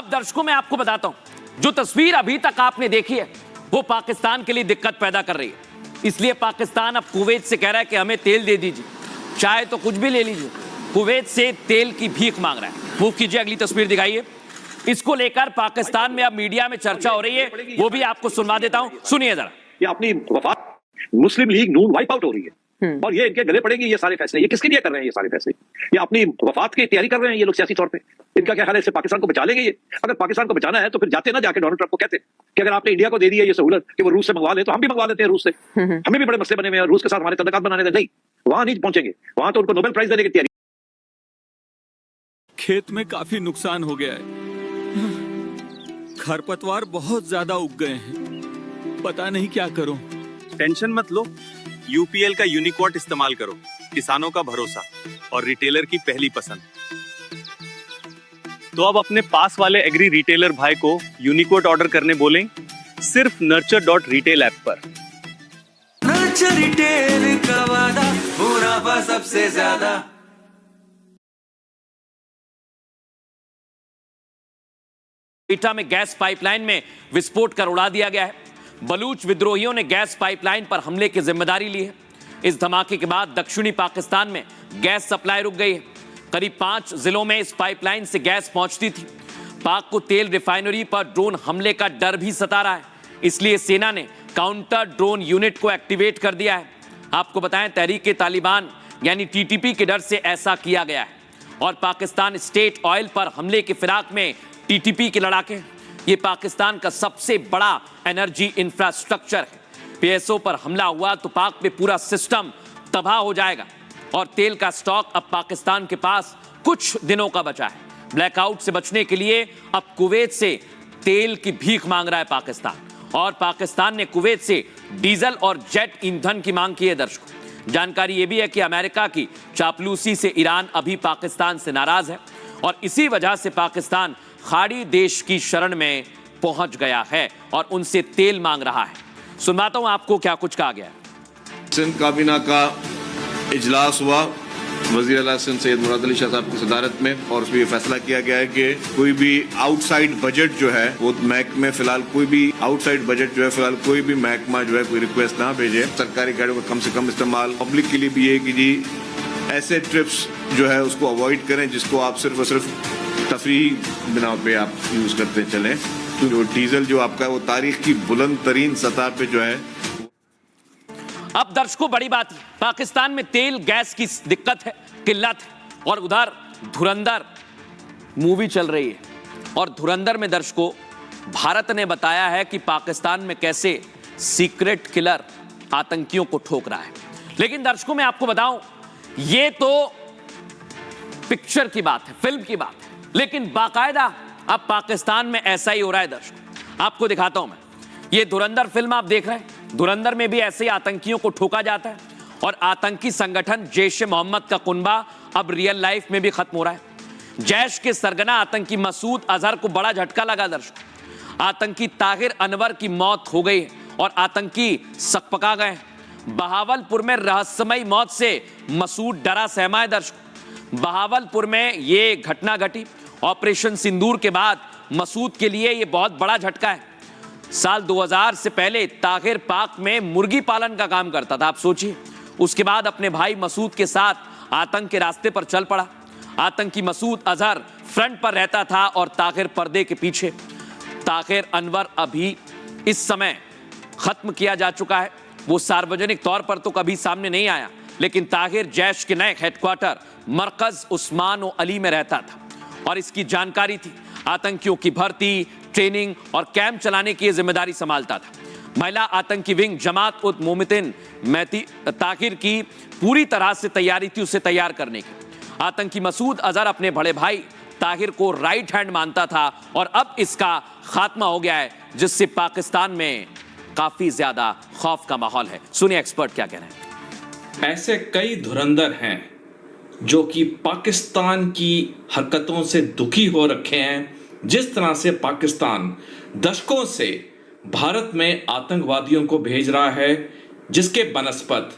अब दर्शकों मैं आपको बताता हूं, जो तस्वीर अभी तक आपने देखी है वो पाकिस्तान के लिए दिक्कत पैदा कर रही है। इसलिए पाकिस्तान अब कुवैत से कह रहा है कि हमें तेल दे दीजिए, चाहे तो कुछ भी ले लीजिए। कुवैत से तेल की भीख मांग रहा है। मूव कीजिए, अगली तस्वीर दिखाइए। इसको लेकर पाकिस्तान में अब मीडिया में चर्चा हो रही है, वो भी आपको सुनवा देता हूं, सुनिए जरा। ये अपनी वफात मुस्लिम लीग नून वाइप आउट हो रही है और ये इनके गले पड़ेंगे ये सारे फैसले। ये किसके लिए कर रहे हैं ये सारे फैसले? ये अपनी वफात की तैयारी कर रहे हैं ये लोग सियासी तौर पे। इनका क्या ख्याल है इससे पाकिस्तान को बचा लेंगे ये? अगर पाकिस्तान को बचाना है तो फिर जाते ना जाके डोनाल्ड ट्रंप को कहते कि अगर आपने इंडिया को दे दी है ये सहूलत कि वो रूस से मंगवा ले तो हम भी मंगवा लेते हैं रूस से। हमें भी बड़े मसले बने हुए हैं, रूस के साथ हमारे तल्लुकात बनाने दें। नहीं, वहां नहीं पहुंचेंगे, वहां तो उनको नोबेल प्राइज देने की तैयारी। खेत में काफी नुकसान हो गया है, खरपतवार बहुत ज्यादा उग गए हैं, पता नहीं क्या करूं। टेंशन मत लो, यूपीएल का यूनिकोड इस्तेमाल करो। किसानों का भरोसा और रिटेलर की पहली पसंद। तो अब अपने पास वाले एग्री रिटेलर भाई को यूनिकोड ऑर्डर करने बोलें सिर्फ nurture.retail ऐप पर। नर्चर रिटेल का वादा, मुनाफा सबसे ज्यादा। एटा में गैस पाइपलाइन में विस्फोट कर उड़ा दिया गया है। बलूच विद्रोहियों ने गैस पाइपलाइन पर हमले की जिम्मेदारी ली है। इस धमाके के बाद दक्षिणी पाकिस्तान में गैस सप्लाई रुक गई है। करीब 5 जिलों में इस पाइपलाइन से गैस पहुंचती थी। पाक को तेल रिफाइनरी पर ड्रोन हमले का डर भी सता रहा है, इसलिए सेना ने काउंटर ड्रोन यूनिट को एक्टिवेट कर दिया है। आपको बताएं, तहरीक तालिबान यानी टीटीपी के डर से ऐसा किया गया है। और पाकिस्तान स्टेट ऑयल पर हमले के फिराक में टीटीपी के लड़ाके। ये पाकिस्तान का सबसे बड़ा एनर्जी इंफ्रास्ट्रक्चर है। पीएसओ पर हमला हुआ तो पाक में पूरा सिस्टम तबाह हो जाएगा। और तेल का स्टॉक अब पाकिस्तान के पास कुछ दिनों का बचा है। ब्लैकआउट से बचने के लिए अब कुवैत से तेल की भीख मांग रहा है पाकिस्तान। और पाकिस्तान ने कुवैत से डीजल और जेट ईंधन की मांग की है। दर्शकों, जानकारी यह भी है कि अमेरिका की चापलूसी से ईरान अभी पाकिस्तान से नाराज है और इसी वजह से पाकिस्तान खाड़ी देश की शरण में पहुंच गया है और उनसे तेल मांग रहा है। सुनवाता हूं आपको क्या कुछ कहा गया है। सिंध काबीना का इजलास हुआ वजीर आला सिंध सैयद मुराद अली शाह साहब की सदारत में और उसमें ये फैसला किया गया है कि कोई भी आउटसाइड बजट जो है वो महकमे फिलहाल कोई भी आउटसाइड बजट जो है फिलहाल कोई भी महकमा जो है कोई रिक्वेस्ट ना भेजे। सरकारी गाड़ियों का कम से कम इस्तेमाल, पब्लिक के लिए भी ये कि जी ऐसे ट्रिप्स जो है उसको अवॉइड करें जिसको आप सिर्फ और सिर्फ तफरीही बिना पे आप यूज करते चलें। तो जो डीजल जो आपका वो तारीख की बुलंद तरीन सतह पे जो है। अब दर्शकों, बड़ी बात है, पाकिस्तान में तेल गैस की दिक्कत है, किल्लत है। और उधर धुरंधर मूवी चल रही है और धुरंधर में दर्शकों भारत ने बताया है कि पाकिस्तान में कैसे सीक्रेट किलर आतंकियों को ठोक रहा है। लेकिन दर्शकों मैं आपको बताऊं, ये तो पिक्चर की बात है, फिल्म की बात है, लेकिन बाकायदा अब पाकिस्तान में ऐसा ही हो रहा है। दर्शकों आपको दिखाता हूं मैं, ये धुरंधर फिल्म आप देख रहे हैं। धुरंधर में भी ऐसे ही आतंकियों को ठोका जाता है और आतंकी संगठन जैश ए मोहम्मद का कुनबा अब रियल लाइफ में भी खत्म हो रहा है। जैश के सरगना आतंकी मसूद अजहर को बड़ा झटका लगा। दर्शकों, आतंकी ताहिर अनवर की मौत हो गई और आतंकी सकपका गए। बहावलपुर में रहस्यमयी मौत से मसूद डरा सहमा है। दर्शकों, बहावलपुर में ये घटना घटी। ऑपरेशन सिंदूर के बाद मसूद के लिए ये बहुत बड़ा झटका है। साल 2000 से पहले ताहिर पाक में मुर्गी पालन का काम करता था। आप सोचिए, उसके बाद अपने भाई मसूद के साथ आतंक के रास्ते पर चल पड़ा। आतंकी मसूद अजहर फ्रंट पर रहता था और ताहिर पर्दे के पीछे। ताहिर अनवर अभी इस समय खत्म किया जा चुका है। वो सार्वजनिक तौर पर तो कभी सामने नहीं आया, लेकिन ताहिर जैश के नए हेडक्वार्टर मरकज उस्मान और अली में रहता था और इसकी जानकारी थी। आतंकियों की भर्ती, ट्रेनिंग और कैंप चलाने की जिम्मेदारी संभालता था। महिला आतंकी विंग जमात उत मोमितिन मैती ताहिर की पूरी तरह से तैयारी थी उसे तैयार करने की। आतंकी मसूद अजहर अपने बड़े भाई ताहिर को राइट हैंड मानता था और अब इसका खात्मा हो गया है, जिससे पाकिस्तान में काफी ज्यादा खौफ का माहौल है। सुनिए एक्सपर्ट क्या कह रहे हैं। ऐसे कई धुरंधर हैं जो कि पाकिस्तान की हरकतों से दुखी हो रखे हैं। जिस तरह से पाकिस्तान दशकों से भारत में आतंकवादियों को भेज रहा है, जिसके बनस्पत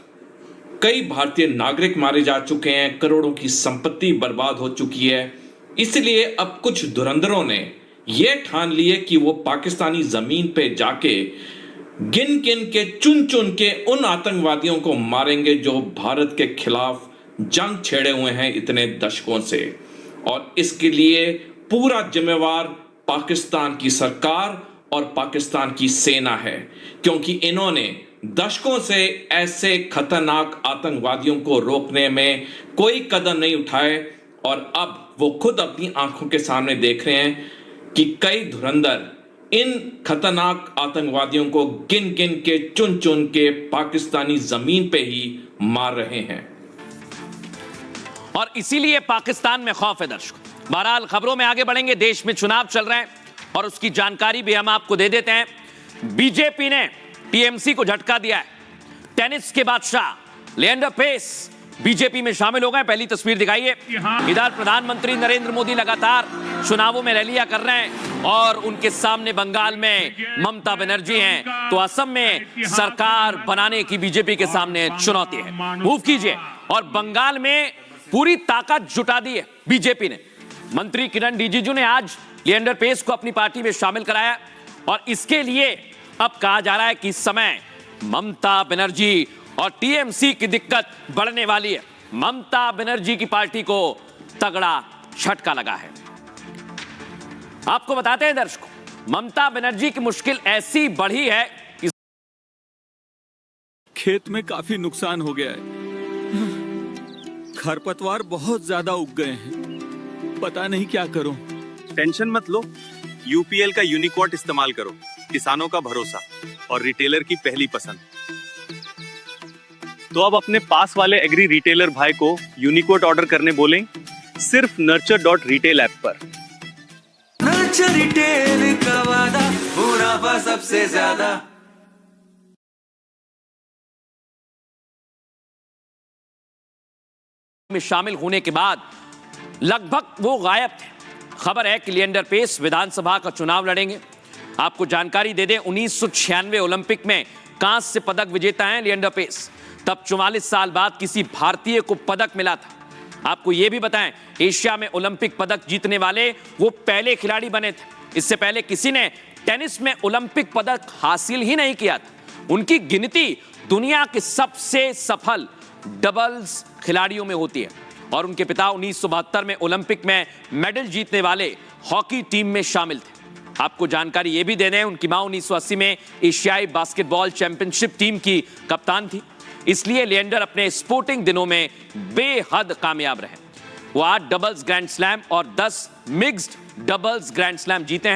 कई भारतीय नागरिक मारे जा चुके हैं, करोड़ों की संपत्ति बर्बाद हो चुकी है। इसलिए अब कुछ धुरंधरों ने ये ठान लिए कि वो पाकिस्तानी जमीन पे जाके गिन गिन के चुन चुन के उन आतंकवादियों को मारेंगे जो भारत के खिलाफ जंग छेड़े हुए हैं इतने दशकों से। और इसके लिए पूरा जिम्मेवार पाकिस्तान की सरकार और पाकिस्तान की सेना है, क्योंकि इन्होंने दशकों से ऐसे खतरनाक आतंकवादियों को रोकने में कोई कदम नहीं उठाए। और अब वो खुद अपनी आंखों के सामने देख रहे हैं कि कई धुरंधर इन खतरनाक आतंकवादियों को गिन गिन के चुन चुन के पाकिस्तानी जमीन पे ही मार रहे हैं। और इसीलिए पाकिस्तान में खौफ है दर्शकों। बहरहाल खबरों में आगे बढ़ेंगे। देश में चुनाव चल रहे हैं और उसकी जानकारी भी हम आपको दे देते हैं। बीजेपी ने टीएमसी को झटका दिया है। टेनिस के बादशाह लिएंडर पेस बीजेपी में शामिल हो गए। पहली तस्वीर दिखाइए। इधर प्रधानमंत्री नरेंद्र मोदी लगातार चुनावों में रैलियां कर रहे हैं और उनके सामने बंगाल में ममता बनर्जी हैं, तो असम में सरकार बनाने की बीजेपी के सामने चुनौती है। मूव कीजिए। और बंगाल में पूरी ताकत जुटा दी है बीजेपी ने। मंत्री किरण रिजिजू ने आज लिएंडर पेस को अपनी पार्टी में शामिल कराया और इसके लिए अब कहा जा रहा है कि इस समय ममता बनर्जी और टीएमसी की दिक्कत बढ़ने वाली है। ममता बनर्जी की पार्टी को तगड़ा झटका लगा है। आपको बताते हैं दर्शकों, ममता बनर्जी की मुश्किल ऐसी बढ़ी है कि खेत में काफी नुकसान हो गया है। खरपतवार बहुत ज्यादा उग गए हैं, पता नहीं क्या करूं। टेंशन मत लो, यूपीएल का यूनिकॉर्ट इस्तेमाल करो। किसानों का भरोसा और रिटेलर की पहली पसंद। तो अब अपने पास वाले एग्री रिटेलर भाई को यूनिकोड ऑर्डर करने बोलें सिर्फ nurture.retail ऐप पर। नर्चर रिटेल का वादा, मुनाफा सबसे ज्यादा। में शामिल होने के बाद लगभग वो गायब थे। खबर है कि लिएंडर पेस विधानसभा का चुनाव लड़ेंगे। आपको जानकारी दे दें, 1996 ओलंपिक में कांस्य पदक विजेता हैं लिएंडर पेस। तब 44 साल बाद किसी भारतीय को पदक मिला था। आपको यह भी बताएं, एशिया में ओलंपिक पदक जीतने वाले वो पहले खिलाड़ी बने थे। इससे पहले किसी ने टेनिस में ओलंपिक पदक हासिल ही नहीं किया था। उनकी गिनती दुनिया के सबसे सफल डबल्स खिलाड़ियों में होती है और उनके पिता 1972 में ओलंपिक में मेडल जीतने वाले हॉकी टीम में शामिल थे। आपको जानकारी यह भी दे दें, उनकी मां 1980 में एशियाई बास्केटबॉल चैंपियनशिप टीम की कप्तान थी। इसलिए लिएंडर अपने स्पोर्टिंग दिनों में बेहद कामयाब रहे। वो 8 डबल्स ग्रैंड स्लैम और 10 मिक्स्ड डबल्स ग्रैंड स्लैम जीते हैं।